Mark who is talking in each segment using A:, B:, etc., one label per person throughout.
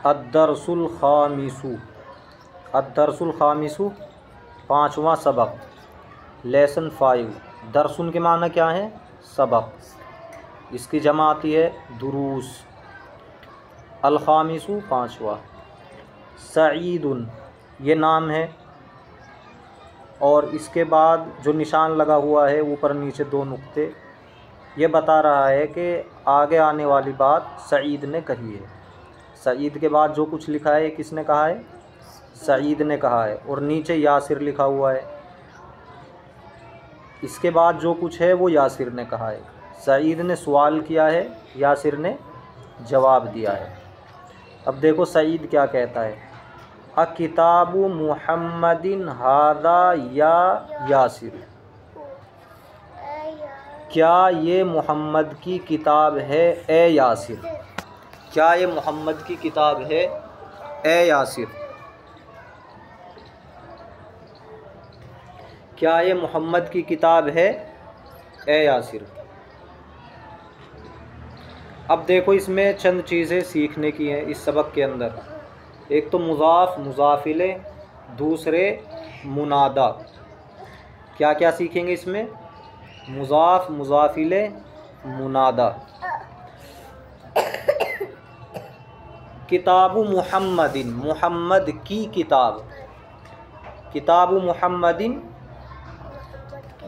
A: अद्दरसुल खामिसु, अद्दरसुल खामिसु पाँचवा सबक, लेसन 5। दरसुन के माना क्या है? सबक, इसकी जमा आती है दुरूस। अल खामिसु पाँचवा। सईदुन ये नाम है और इसके बाद जो निशान लगा हुआ है ऊपर नीचे 2 नुक्ते, ये बता रहा है कि आगे आने वाली बात सईद ने कही है। सईद के बाद जो कुछ लिखा है किसने कहा है? सईद ने कहा है। और नीचे यासिर लिखा हुआ है, इसके बाद जो कुछ है वो यासिर ने कहा है। सईद ने सवाल किया है, यासिर ने जवाब दिया है। अब देखो सईद क्या कहता है, अ किताबु मुहम्मदिन हादा या यासिर, क्या ये मोहम्मद की किताब है ए यासिर? क्या ये मोहम्मद की किताब है ए यासिर? क्या ये मोहम्मद की किताब है ए यासिर? अब देखो इसमें चंद चीज़ें सीखने की हैं इस सबक के अंदर। एक तो मुज़ाफ़ मुज़ाफ़िले, दूसरे मुनादा। क्या क्या सीखेंगे इसमें? मुज़ाफ़ मुज़ाफ़िले मुनादा। किताबु मुहम्मदिन मुहम्मद की किताब, किताबु मुहम्मदिन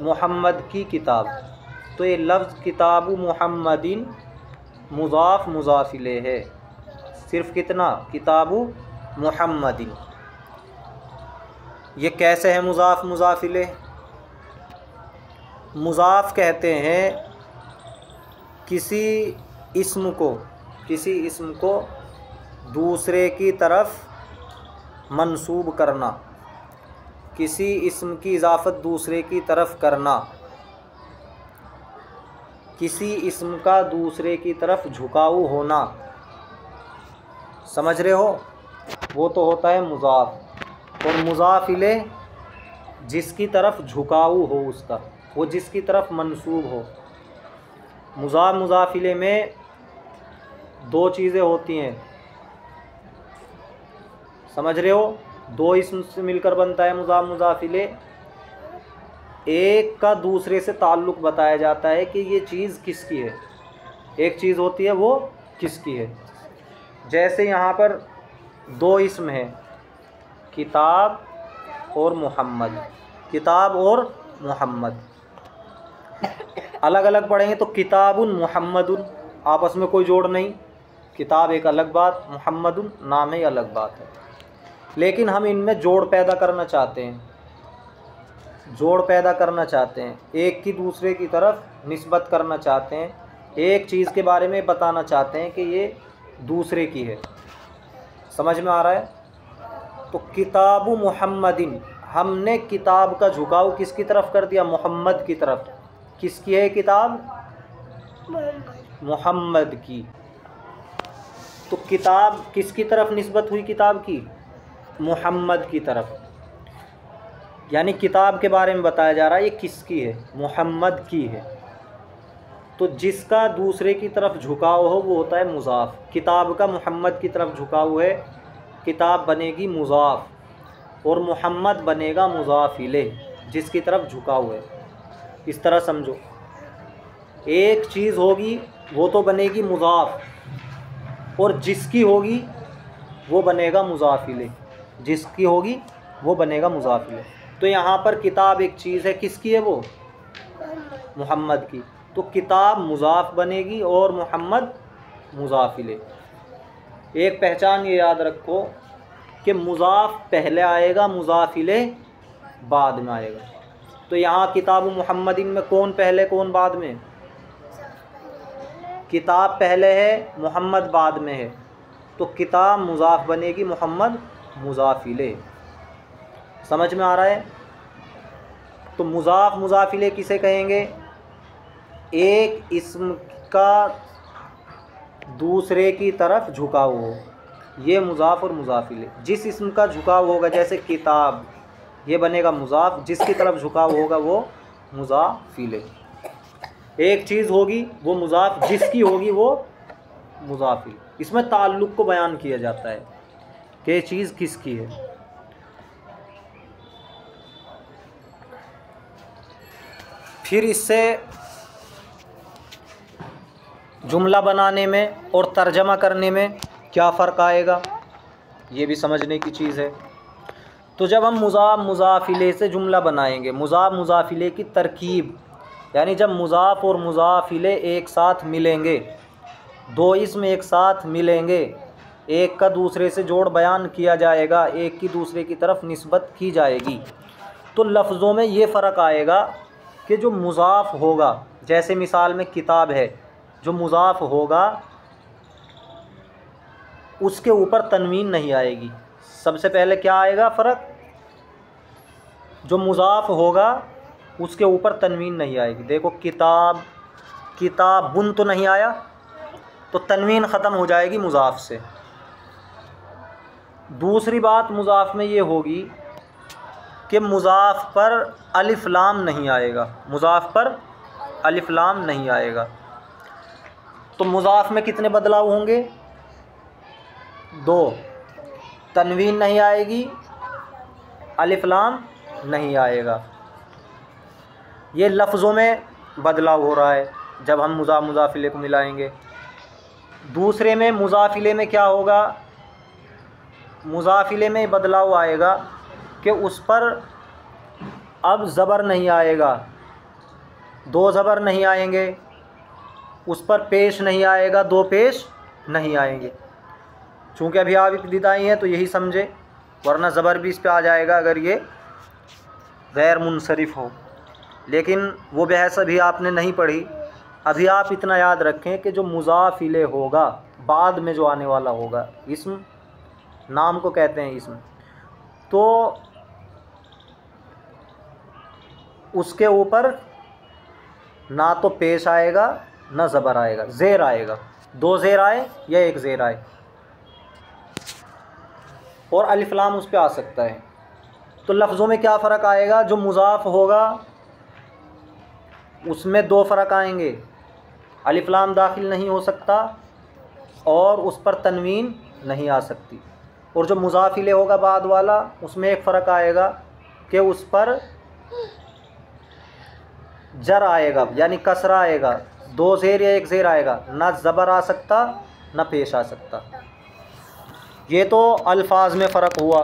A: मुहम्मद की किताब। तो ये लफ्ज़ किताबु मुहम्मदिन मुज़ाफ़ मुज़ाफ़िले है। सिर्फ़ कितना? किताबु मुहम्मदिन। ये कैसे है मुज़ाफ़ मुज़ाफ़िले? मुज़ाफ़ कहते हैं किसी इस्म को दूसरे की तरफ मंसूब करना, किसी इस्म की इजाफ़त दूसरे की तरफ करना, किसी इस्म का दूसरे की तरफ झुकाव होना। समझ रहे हो? वो तो होता है मुज़ाफ़। और मुज़ाफ़िले जिसकी तरफ झुकाव हो उसका, वो जिसकी तरफ मंसूब हो। मुज़ाफ़ मुज़ाफ़िले में 2 चीज़ें होती हैं, समझ रहे हो? 2 इस्म से मिलकर बनता है मुज़ाफ़ मुज़ाफ़िले। एक का दूसरे से ताल्लुक़ बताया जाता है कि ये चीज़ किसकी है। एक चीज़ होती है वो किसकी है। जैसे यहाँ पर 2 इस्म हैं, किताब और मोहम्मद। किताब और मोहम्मद अलग अलग पढ़ेंगे तो किताबुन मोहम्मदुन, आपस में कोई जोड़ नहीं। किताब एक अलग बात, मोहम्मदुन नाम ही अलग बात है। लेकिन हम इनमें जोड़ पैदा करना चाहते हैं, जोड़ पैदा करना चाहते हैं, एक की दूसरे की तरफ निस्बत करना चाहते हैं, एक चीज़ के बारे में बताना चाहते हैं कि ये दूसरे की है। समझ में आ रहा है? तो किताबु मुहम्मदिन, हमने किताब का झुकाव किसकी तरफ कर दिया? मोहम्मद की तरफ। किसकी है किताब? मोहम्मद की। तो किताब किसकी तरफ निस्बत हुई? किताब की मोहम्मद की तरफ। यानी किताब के बारे में बताया जा रहा है ये किसकी है? मोहम्मद की है। तो जिसका दूसरे की तरफ झुकाव हो वो होता है मुज़ाफ़। किताब का मोहम्मद की तरफ झुकाव है, किताब बनेगी मुज़ाफ़ और मोहम्मद बनेगा मुज़ाफ़िले, जिसकी तरफ झुकाव है। इस तरह समझो, एक चीज़ होगी वो तो बनेगी मुज़ाफ़ और जिसकी होगी वो बनेगा मुज़ाफ़िले, जिसकी होगी वो बनेगा मुज़ाफ़िले। तो यहाँ पर किताब एक चीज़ है, किसकी है वो? मोहम्मद की। तो किताब मुज़ाफ़ बनेगी और मोहम्मद मुज़ाफ़िले। एक पहचान ये याद रखो कि मुज़ाफ़ पहले आएगा, मुज़ाफ़िले बाद में आएगा। तो यहाँ किताब मुहम्मदिन में कौन पहले कौन बाद में? किताब पहले है, मोहम्मद बाद में है। तो किताब मुज़ाफ़ बनेगी, मोहम्मद मुज़ाफ़िले। समझ में आ रहा है? तो मुज़ाफ़ मुज़ाफ़िले किसे कहेंगे? एक इस्म का दूसरे की तरफ झुकाव हो, ये मुज़ाफ़ और मुज़ाफ़िले। जिस इस्म का झुकाव होगा, जैसे किताब, ये बनेगा मुज़ाफ़, जिसकी तरफ झुकाव होगा वो मुज़ाफ़िले। एक चीज़ होगी वो मुज़ाफ़, जिसकी होगी वो मुज़ाफ़िल। इसमें ताल्लुक़ को बयान किया जाता है कि ये चीज़ किसकी है। फिर इससे जुमला बनाने में और तर्जमा करने में क्या फ़र्क आएगा, ये भी समझने की चीज़ है। तो जब हम मुज़ाफ़ मुज़ाफ़िले से जुमला बनाएंगे, मुज़ाफ़ मुज़ाफ़िले की तरकीब, यानी जब मुज़ाफ़ और मुज़ाफ़िले एक साथ मिलेंगे, दो इसम एक साथ मिलेंगे, एक का दूसरे से जोड़ बयान किया जाएगा, एक की दूसरे की तरफ निस्बत की जाएगी, तो लफ्ज़ों में ये फ़र्क आएगा कि जो मुज़ाफ़ होगा, जैसे मिसाल में किताब है, जो मुज़ाफ़ होगा उसके ऊपर तनवीन नहीं आएगी। सबसे पहले क्या आएगा फ़र्क, जो मुज़ाफ़ होगा उसके ऊपर तनवीन नहीं आएगी। देखो किताब, किताबुन तो नहीं आया, तो तनवीन ख़त्म हो जाएगी मुज़ाफ़ से। दूसरी बात मुज़ाफ़ में ये होगी कि मुज़ाफ़ पर अलिफ़ लाम नहीं आएगा, मुज़ाफ़ पर अलिफ़ लाम नहीं आएगा। तो मुज़ाफ़ में कितने बदलाव होंगे, दो, तनवीन नहीं आएगी, अलिफ़ लाम नहीं आएगा। ये लफ्ज़ों में बदलाव हो रहा है जब हम मुज़ाफ़ मुज़ाफ़िले को मिलाएंगे। दूसरे में मुज़ाफ़िले में क्या होगा, मुज़ाफ़िले में बदलाव आएगा कि उस पर अब ज़बर नहीं आएगा, दो ज़बर नहीं आएंगे, उस पर पेश नहीं आएगा, दो पेश नहीं आएंगे। चूँकि अभी आप इब्तिदाई हैं तो यही समझे, वरना ज़बर भी इस पे आ जाएगा अगर ये गैर मुनसरिफ़ हो। लेकिन वो बहस अभी आपने नहीं पढ़ी। अभी आप इतना याद रखें कि जो मुज़ाफ़िले होगा बाद में जो आने वाला होगा, इस्म, नाम को कहते हैं इस्म, तो उसके ऊपर ना तो पेश आएगा ना ज़बर आएगा, ज़ेर आएगा। दो ज़ेर आए या एक ज़ेर आए, और अलिफ़ लाम उस पे आ सकता है। तो लफ्ज़ों में क्या फ़र्क आएगा, जो मुज़ाफ़ होगा उसमें दो फ़र्क आएंगे, अलिफ़ लाम दाखिल नहीं हो सकता और उस पर तनवीन नहीं आ सकती। और जो मुज़ाफ़िले होगा बाद वाला, उसमें एक फ़र्क आएगा कि उस पर जर आएगा, यानी कसरा आएगा, दो ज़ेर या एक ज़ेर आएगा, ना ज़बर आ सकता ना पेश आ सकता। ये तो अल्फाज में फ़र्क हुआ,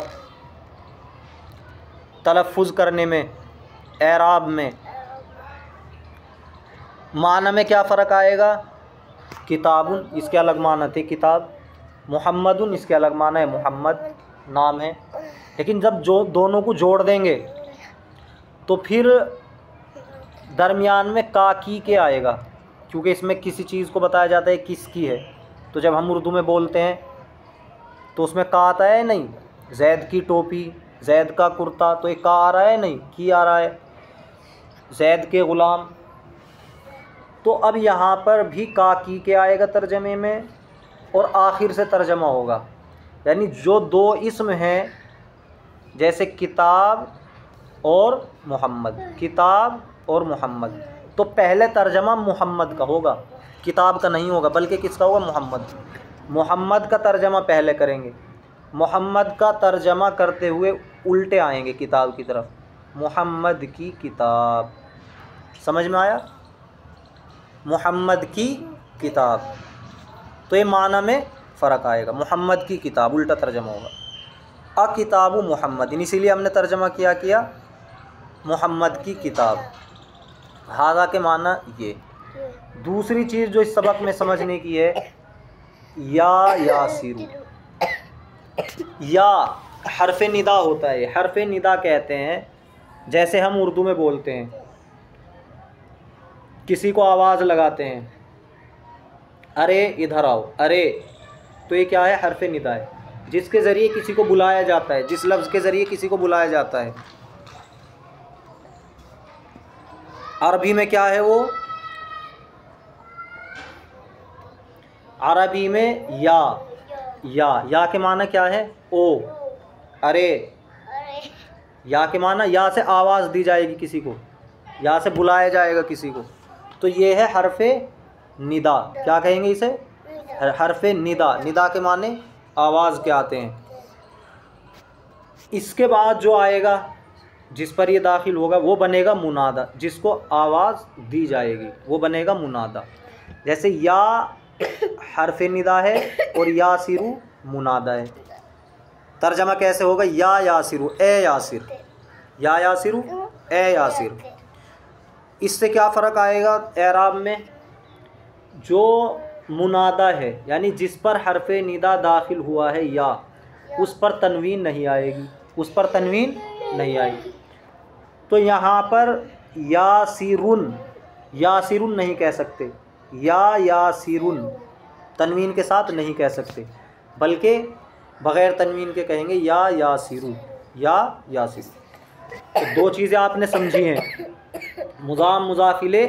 A: तलफ़्फ़ुज़ करने में, एराब में। माना में क्या फ़र्क आएगा, किताबुन इसके अलग माना थे किताब, मुहम्मदुन इसके अलग माना है मुहम्मद नाम है। लेकिन जब जो दोनों को जोड़ देंगे तो फिर दरमियान में का की के आएगा, क्योंकि इसमें किसी चीज़ को बताया जाता है किसकी है। तो जब हम उर्दू में बोलते हैं तो उसमें का आता है नहीं, जैद की टोपी, जैद का कुर्ता, तो एक का आ रहा है नहीं, की आ रहा है, जैद के ग़ुलाम। तो अब यहाँ पर भी का की के आएगा तर्जमे में, और आखिर से तर्जमा होगा। यानी जो दो इस्म हैं, जैसे किताब और मोहम्मद, किताब और मोहम्मद, तो पहले तर्जमा मोहम्मद का होगा, किताब का नहीं होगा, बल्कि किसका होगा, मोहम्मद। मोहम्मद का तर्जमा पहले करेंगे, मोहम्मद का तर्जमा करते हुए उल्टे आएंगे किताब की तरफ, मोहम्मद की किताब। समझ में आया, मोहम्मद की किताब। तो ये माना में फ़र्क आएगा, मोहम्मद की किताब उल्टा तर्जमा होगा, अ किताबु मोहम्मद, इसीलिए हमने तर्जमा किया मोहम्मद की किताब। हादा के माना ये। दूसरी चीज़ जो इस सबक में समझने की है, या यासिरू, या हरफ निदा होता है, हरफ निदा कहते हैं। जैसे हम उर्दू में बोलते हैं, किसी को आवाज़ लगाते हैं, अरे इधर आओ, अरे, तो ये क्या है, हरफ निदा है, जिसके ज़रिए किसी को बुलाया जाता है, जिस लफ्ज़ के ज़रिए किसी को बुलाया जाता है। अरबी में क्या है वो, अरबी में या के माना क्या है, ओ, अरे, या के माना या से आवाज़ दी जाएगी किसी को, या से बुलाया जाएगा किसी को, तो ये है हरफ निदा। क्या कहेंगे इसे, हरफ निदा, निदा के माने आवाज़ के आते हैं। इसके बाद जो आएगा जिस पर ये दाखिल होगा वो बनेगा मुनादा, जिसको आवाज़ दी जाएगी वो बनेगा मुनादा। जैसे या हरफ निदा है और यासिरु मुनादा है। तर्जमा कैसे होगा? या यासिरु, ए यासिर, या यासिरु, ए यासिर। इससे क्या फ़र्क आएगा एराब में? जो मुनादा है यानी जिस पर हरफ निदा दाखिल हुआ है या, उस पर तनवीन नहीं आएगी, उस पर तनवीन नहीं आएगी। तो यहाँ पर यासिरुन, यासिरुन नहीं कह सकते, या यासिरुन तनवीन के साथ नहीं कह सकते, बल्कि बग़ैर तनवीन के कहेंगे या यासिरु, या यासिरु। तो दो चीज़ें आपने समझी हैं, मुज़ाफ मुज़ाफिले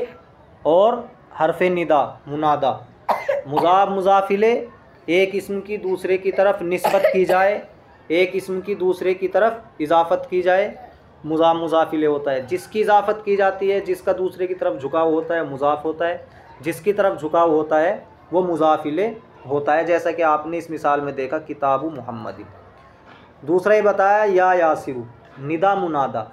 A: और हरफ निदा मुनादा। मुज़ाफ मुज़ाफिले एक इस्म की दूसरे की तरफ निस्बत की जाए, एक इस्म की दूसरे की तरफ इजाफ़त की जाए, मुज़ाफ मुज़ाफिले होता है। जिसकी इजाफ़त की जाती है, जिसका दूसरे की तरफ झुकाव होता है, मुज़ाफ़ होता है। जिसकी तरफ झुकाव होता है वो मुज़ाफिले होता है, जैसा कि आपने इस मिसाल में देखा किताबु मुहम्मदी। दूसरा ही बताया या यासिरु, निदा मुनादा।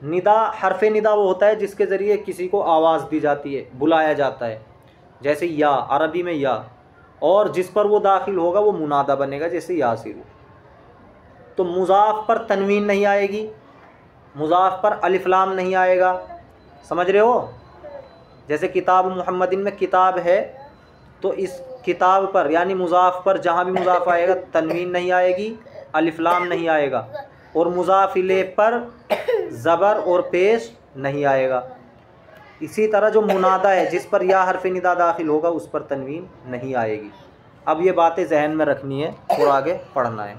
A: निदा हरफ निदा वो होता है जिसके ज़रिए किसी को आवाज़ दी जाती है, बुलाया जाता है, जैसे या, अरबी में या, और जिस पर वो दाखिल होगा वो मुनादा बनेगा, जैसे यासिरु। तो मुज़ाफ़ पर तनवीन नहीं आएगी, मुज़ाफ़ पर अलिफ लाम नहीं आएगा, समझ रहे हो? जैसे किताब मुहम्मदिन में किताब है, तो इस किताब पर यानी मुज़ाफ़ पर जहाँ भी मुज़ाफ़ आएगा तनवीन नहीं आएगी, अलिफ लाम नहीं आएगा, और मुज़ाफ़िले पर ज़बर और पेश नहीं आएगा। इसी तरह जो मुनादा है जिस पर या हरफ निदा दाखिल होगा उस पर तनवीन नहीं आएगी। अब ये बातें जहन में रखनी है और आगे पढ़ना है।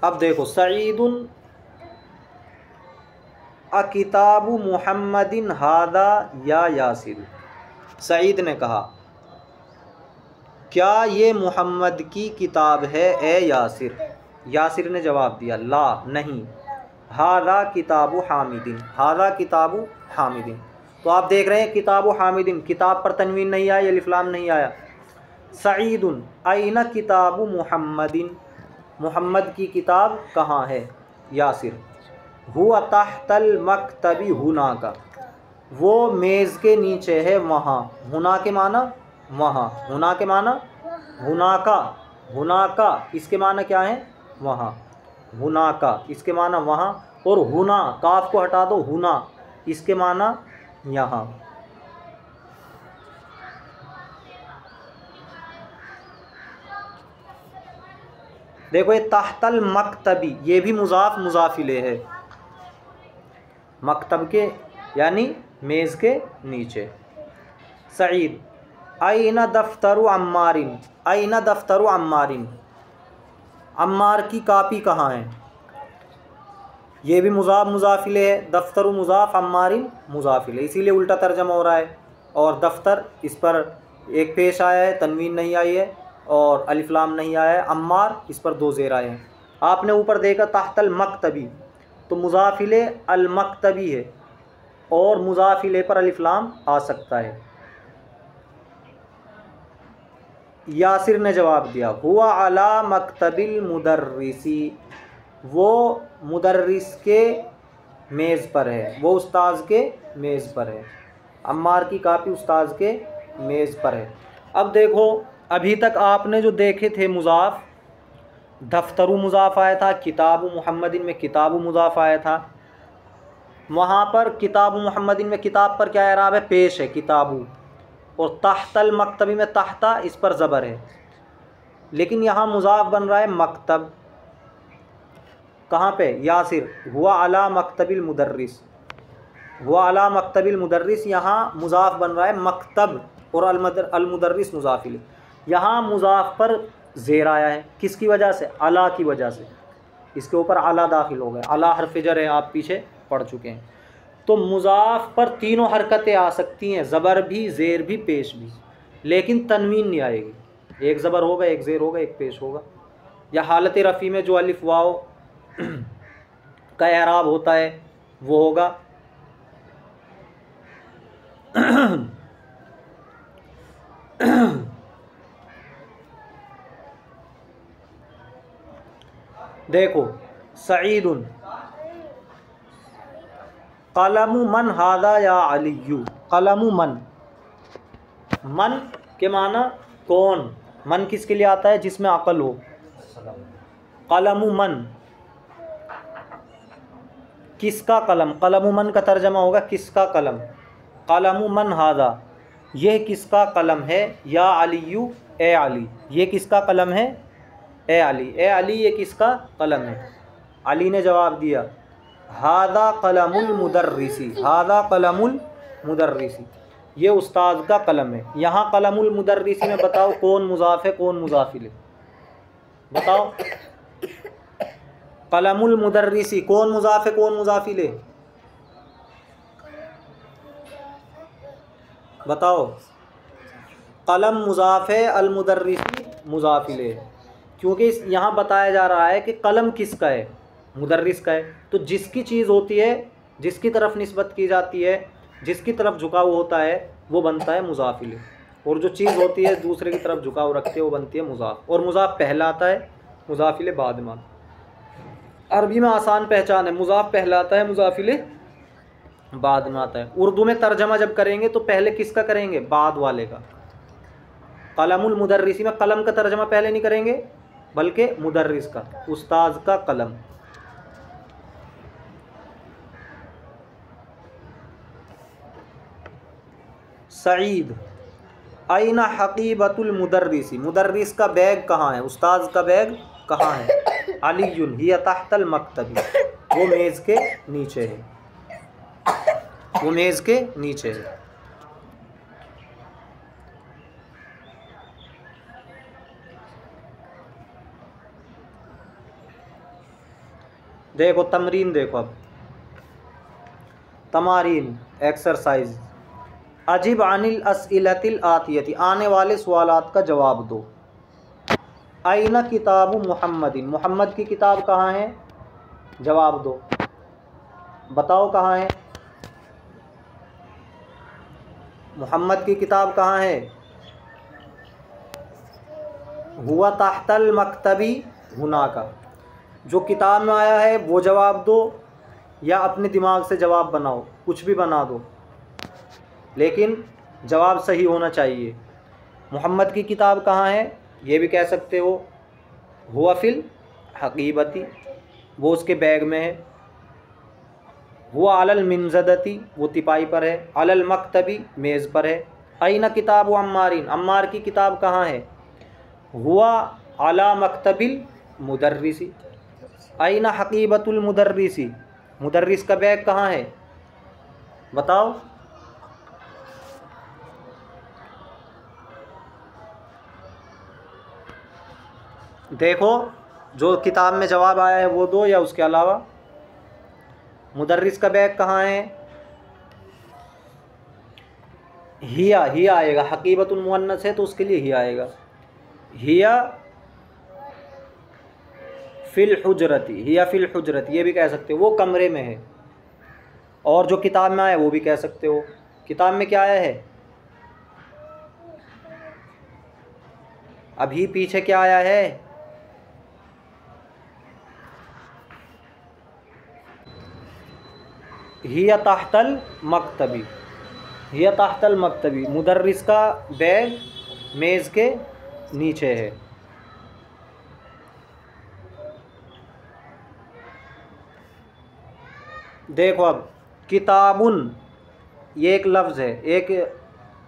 A: अब देखो, सईदुन अकिताबु मुहम्मदिन हादा या यासिर। सईद ने कहा, क्या ये मुहम्मद की किताब है ए यासिर? यासिर ने जवाब दिया, ला, नहीं। हादा किताबु हामिदिन, हादा किताबु हामिदिन। तो आप देख रहे हैं किताबु हामिदिन, किताब पर तनवीन नहीं आया, अलिफ लाम नहीं आया। सईदुन ऐना किताबु मुहम्मदिन, मुहम्मद की किताब कहाँ है? यासिर, हुआ तहतल मकतबी हुना का, वो मेज़ के नीचे है वहाँ। हुना के माना वहाँ, हुना के माना हुना का, हुना का इसके माना क्या है? वहाँ। हुना का इसके माना वहाँ, और हुना काफ को हटा दो, हुना इसके माना यहाँ। देखो ये तहतल मकतबी, ये भी मुज़ाफ मुज़ाफिले है, मकतब के यानी मेज़ के नीचे। सईद ऐना दफ्तरु अम्मारिन, ऐना दफ्तरु अम्मारिन, अम्मार की कापी कहाँ है? ये भी मुज़ाफ मुज़ाफिले है, दफ्तरु मुज़ाफ अम्मारिन मुज़ाफिले, इसीलिए उल्टा तर्जमा हो रहा है। और दफ्तर इस पर एक पेश आया है, तनवीन नहीं आई है और अलिफ लाम नहीं आया है। अम्मार इस पर दो ज़ेर आए हैं। आपने ऊपर देखा तहतल मकतबी, तो मुज़ाफिले अल मकतबी है और मुज़ाफिले पर अलिफ लाम आ सकता है। यासिर ने जवाब दिया, हुआ अला मकतबिल मुदर्रिसी, वो मुदर्रिस के मेज़ पर है, वो उस्ताज़ के मेज़ पर है। अम्मार की कापी उस्ताज़ के मेज़ पर है। अब देखो, अभी तक आपने जो देखे थे मुज़ाफ़, दफ्तरु मुज़ाफ़ आया था, किताबु मुहम्मदिन में किताबु मुज़ाफ़ आया था। वहाँ पर किताबु मुहम्मदिन में किताब पर क्या एराब है? पेश है किताबु, और तहतल मकतबी में तहता इस पर ज़बर है। लेकिन यहाँ मुज़ाफ़ बन रहा है मकतब, कहाँ पे? यासिर, हुआ अला मकतबिल मुदर्रिस, हुआ अला मकतबिल मुदर्रिस, यहाँ मुज़ाफ़ बन रहा है मकतब और अल मुदर्रिस मुज़ाफ़िल। यहाँ मुज़ाफ़ पर ज़ेर आया है, किसकी वजह से? अला की वजह से, इसके ऊपर अला दाखिल हो गया। अला हर्फ़ जर है, आप पीछे पढ़ चुके हैं। तो मुज़ाफ़ पर तीनों हरकतें आ सकती हैं, ज़बर भी, ज़ेर भी, पेश भी, लेकिन तनवीन नहीं आएगी। एक ज़बर होगा, एक ज़ेर होगा, एक पेश होगा। या हालत रफ़ी में जो अलिफ वाव का एराब होता है वो होगा देखो, सईदुन कलमु मन हादा या अलियु। कलमु मन, मन के माना कौन, मन किसके लिए आता है, जिसमें अकल हो। कलमु मन, किसका कलम, कलमु मन का तर्जमा होगा किसका कलम। कलमु मन हादा, यह किसका कलम है। या अलियु, ए अली, ये किसका कलम है। ए अली, ए अली ये किसका कलम है। अली ने जवाब दिया हादा कलमुल मुदर्रिसी, हादा कलमुल मुदर्रिसी, ये उस्ताद का कलम है। यहाँ कलमुल मुदर्रिसी में बताओ कौन मुज़ाफ़ है कौन मुज़ाफ़िल है, बताओ। कलमुल मुदर्रिसी कौन मुज़ाफ़ है कौन मुज़ाफ़िल है, बताओ। कलम मुज़ाफ़ है, अल मुदर्रिसी मुज़ाफ़िल है, क्योंकि यहाँ बताया जा रहा है कि कलम किसका है, मुदर्रिस का है। तो जिसकी चीज़ होती है, जिसकी तरफ निस्बत की जाती है, जिसकी तरफ झुकाव होता है, वो बनता है मुज़ाफ़िल। और जो चीज़ होती है दूसरे की तरफ झुकाव रखती है, वो बनती है मुज़ाफ़। और मुज़ाफ़ पहला आता है, मुज़ाफ़िल बाद में। अरबी में आसान पहचान है, मुज़ाफ़ पहला आता है, मुज़ाफ़िल बाद में आता है। उर्दू में तर्जमा जब करेंगे तो पहले किसका करेंगे, बाद वाले का। कलमुल मुदर्रिसी में कलम का तर्जमा पहले नहीं करेंगे, बल्कि मुदर्रिस का, उस्ताद का कलम। सईद आइना हकीबतुल मुदर्रिसी, मुदर्रिस का बैग कहाँ है, उस्ताद का बैग कहाँ है। अलीयुन हिया तहतल मकतबी, वो मेज़ के नीचे है, वो मेज़ के नीचे है। देखो तमरीन, देखो अब तमारीन, एक्सरसाइज। अजीब अनिल अस्इलतिल आतियति, आने वाले सवालात का जवाब दो। आइना किताबु मुहम्मदिन, मोहम्मद की किताब कहाँ है, जवाब दो, बताओ कहाँ है। मोहम्मद की किताब कहाँ है, हुआ तहतल मकतबी हुना का। जो किताब में आया है वो जवाब दो, या अपने दिमाग से जवाब बनाओ, कुछ भी बना दो, लेकिन जवाब सही होना चाहिए। मोहम्मद की किताब कहाँ है, ये भी कह सकते हो। हुआ फिल हकीबती, वो उसके बैग में है। हुआ अलल मिनजदती, वो तिपाई पर है। अलल मकतबी, मेज़ पर है। अईना किताब अम्मारीन, अम्मार की किताब कहाँ है। हुआ अला मकतबिल मुदर्रिसी। अईना हकीबतुल मुदर्रिसी, मुदर्रिस का बैग कहाँ है, बताओ। देखो, जो किताब में जवाब आया है वो दो, या उसके अलावा। मुदर्रिस का बैग कहाँ है, हिया, हिया आएगा। हकीबतुल मुअन्नस है तो उसके लिए हिया आएगा। हिया फिल हुजरती, हिया फिल हुजरती, ये भी कह सकते हो, वो कमरे में है। और जो किताब में आया वो भी कह सकते हो। किताब में क्या आया है, अभी पीछे क्या आया है, हिया तहतल मकतबी, हिया तहतल मकतबी, मुदर्रिस का बैग मेज़ के नीचे है। देखो अब किताबुन, ये एक लफ्ज़ है, एक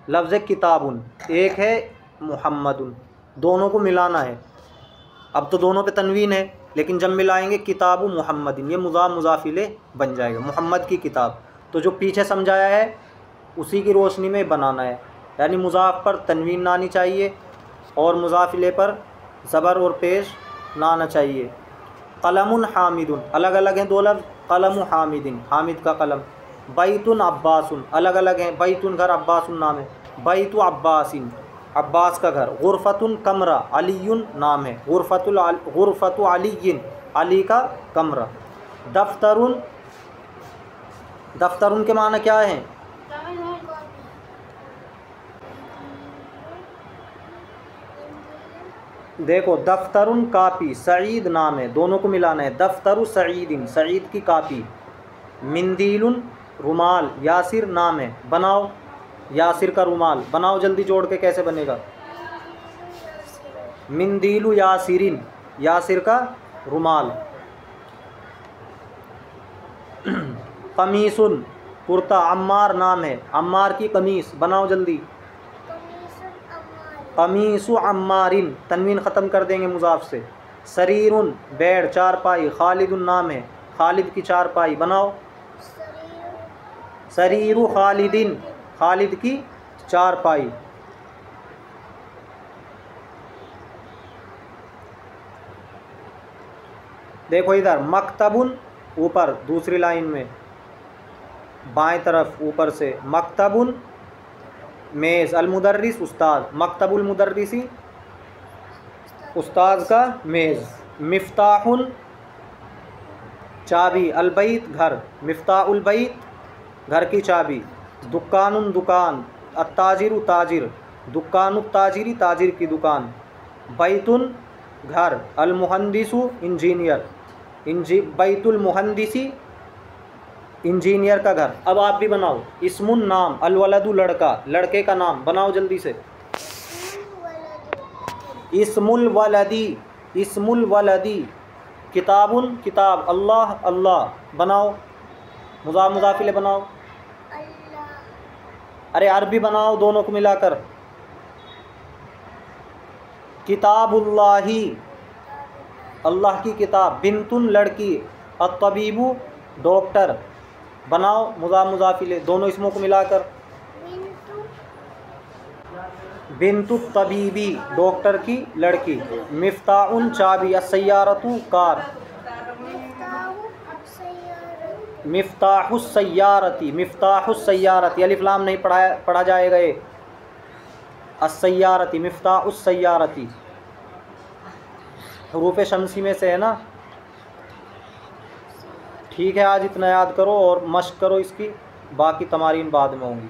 A: लफ्ज़ है किताबुन, एक है मुहम्मदुन, दोनों को मिलाना है। अब तो दोनों पे तनवीन है, लेकिन जब मिलाएंगे किताबु मुहम्मदिन, ये मुज़ाफ़ मुज़ाफ़िले बन जाएगा। मुहम्मद की किताब, तो जो पीछे समझाया है उसी की रोशनी में बनाना है, यानी मुज़ाफ़ पर तनवीन ना आनी चाहिए और मुज़ाफ़िले पर ज़बर और पेश ना आना चाहिए। कलमुन हामिदुन, अलग अलग हैं दो लफ्ज़। कलमु हामिदिन, हामिद का कलम। बैतुन अब्बासुन, अलग अलग हैं। बैतुन घर, अब्बासुन नाम है। बैतु अब्बासिन, अब्बास का घर। गुरफ़तुन कमरा, अलीयुन नाम है। गुरफ़तु अलीयिन, अली का कमरा। दफ्तरुन, दफ्तरुन के माना क्या है, देखो दफ्तरुन कापी, सईद नाम है, दोनों को मिलाना है। दफ्तरु सईदिन, सईद की कापी। मिंदीलुन रुमाल, यासिर नाम है, बनाओ यासिर का रुमाल। बनाओ जल्दी, जोड़ के कैसे बनेगा? मिंदीलु यासिरिन, यासिर का रुमाल। कमीसुन कुर्ता, अम्मार नाम है, अम्मार की कमीस। बनाओ जल्दी। कमीसु अम्मारिन, तनवीन ख़त्म कर देंगे मुज़ाफ से। सरीरुन बेड, चारपाई। खालिदुन नाम है, खालिद की चारपाई। बनाओ सरीरु खालिदिन, खालिद की चारपाई। देखो इधर मकतबुन, ऊपर दूसरी लाइन में बाएं तरफ ऊपर से, मकतबुन मेज़, अलमुदर्रिस उस्ताद, मकतबुल मुदर्रिसी उस्ताद का मेज़। मिफ्ताहुन चाबी, अलबैत घर, मिफ्ताहुल बैत घर की चाबी। दुकानुन दुकान, अत्ताजिरु ताजिर, दुकानु ताजिरी ताजिर की दुकान। बैतुन घर, अलमुहंदिसु इंजीनियर, बैतुल मुहंदिसी इंजीनियर का घर। अब आप भी बनाओ। इस्मुन नाम, अलवलदु लड़का, लड़के का नाम। बनाओ जल्दी से। इस्मुल वलदी, इस्मुल वलदी। किताबुन किताब, अल्लाह अल्लाह। बनाओ मुज़ाफ मुज़ाफिले बनाओ। अरे अरबी बनाओ दोनों को मिलाकर। किताबुल्लाही, अल्लाह की किताब। बिन्तुन लड़की, अत्तबीबु डॉक्टर। बनाओ मुज़ाफ मुज़ाफिले दोनों इसमों को मिलाकर। बिन्तु तबीबी, डॉक्टर की लड़की। मिफ्ताउन चाबी, अस्सय्यारतु कार। मिफ्ताहुस सय्यारती, मिफ्ताहुस सय्यारती, अलिफ लाम नहीं पढ़ा जाएगा ये। अस्सय्यारती, मिफ्ताहुस सय्यारती, हरूफ शमसी में से है ना। ठीक है, आज इतना याद करो और मश्क करो इसकी, बाकी तमारीन बाद में होंगी।